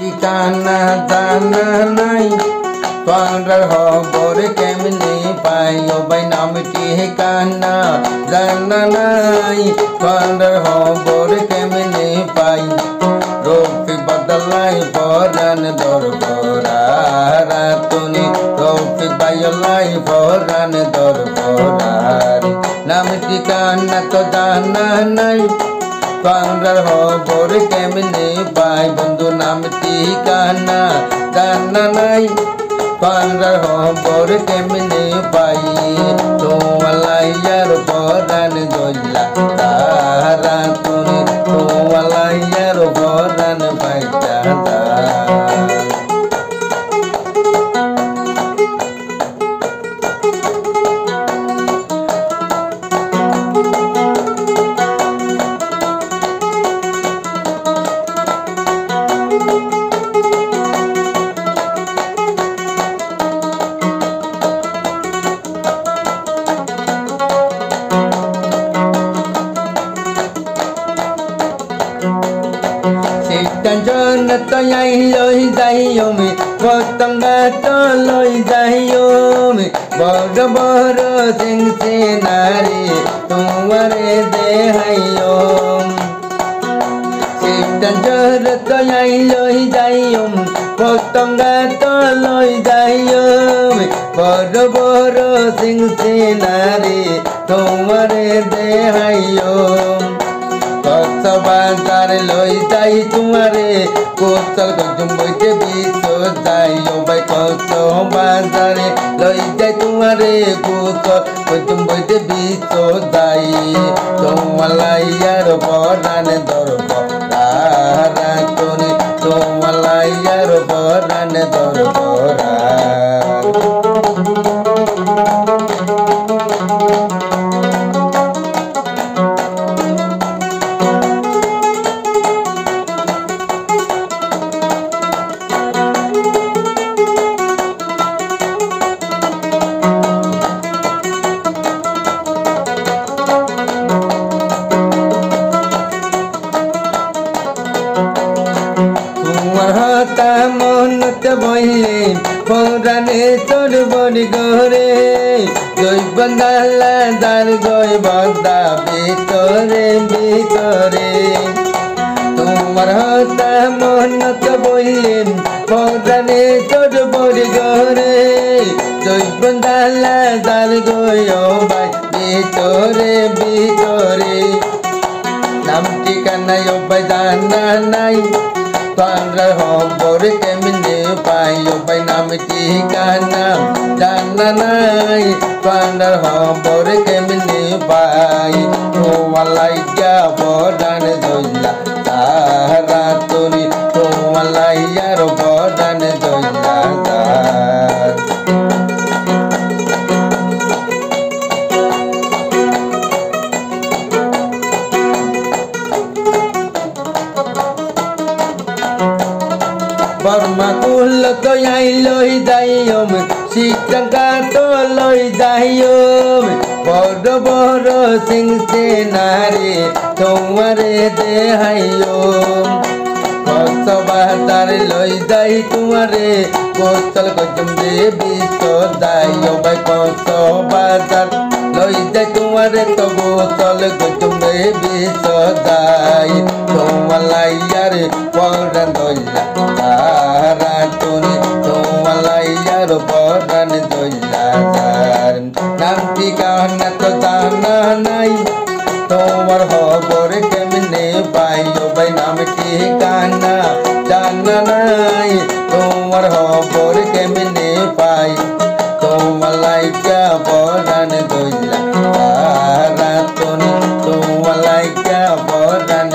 ঠিকানা জানা নাই তোর খবর কেমনে পাই ও ভাই নাম ঠিকানা জানা নাই তোর খবর কেমনে পাই রূপে বদলাই পরান দরবরা রাতুনি রূপে বায়লাই পরান দরবরার নাম ঠিকানা তো জানা নাই তোর খবর কেমনে পাই বন্ধু নাম ঠিকানা জানা নাই তোর খবর কেমনে পাই তোমালাইয়ার পরান দইলা তারা তুমি তোমালাইয়ার পরান পাইতা Tanjona to yai loi dayomi potanga to loi dayomi boro boro sing sinari tumare dehayom Tanjona to yai loi dayom potanga to loi dayomi boro boro sing sinari tumare dehayom बाजार लई जाई तुम्हारे कोसल गजम बइते बीचो जाई ओ भाई कोसल बाजारे लई जाई तुम्हारे कोसल गजम बइते बीचो जाई तुम्हालाइयार परान दरबरा रातोनी तुम्हालाइयार परान दरबरा মনত বইলে পরানে তোর বড়ি গরে জয় বন্দালা দার জয় বন্দা ভিতরে ভিতরে তোমার হতা মনত বইলে পরানে তোর বড়ি গরে জয় বন্দালা দার জয় ভাই ভিতরে ভিতরে নাম ঠিকানা ভাই জানা নাই তোর খবর কেমনে পাই ও ভাই নাম ঠিকানা জানা নাই তোর খবর কেমনে পাই তোমালাইয়া পরান দইলা তারা তোরি তোমালাইয়ার পরান দইলা Barma kul to yai loi dayom sikanga to loi dayom boro boro sing senari tomare dehayom koso batar loi dai tumare kosal gojum de biso dayo bai koso batar loi dai tumare to kosal gojum de biso dai tomalayar poran doila Ratuni tomalayar poran doila nam ঠিকানা তো জানা নাই তোমার খবর কেমনে পাই ও ভাই নাম ঠিকানা জানা নাই তোমার খবর কেমনে পাই তোমালাইয়া পরান দইলা রাতনি তোমালাইয়া পরান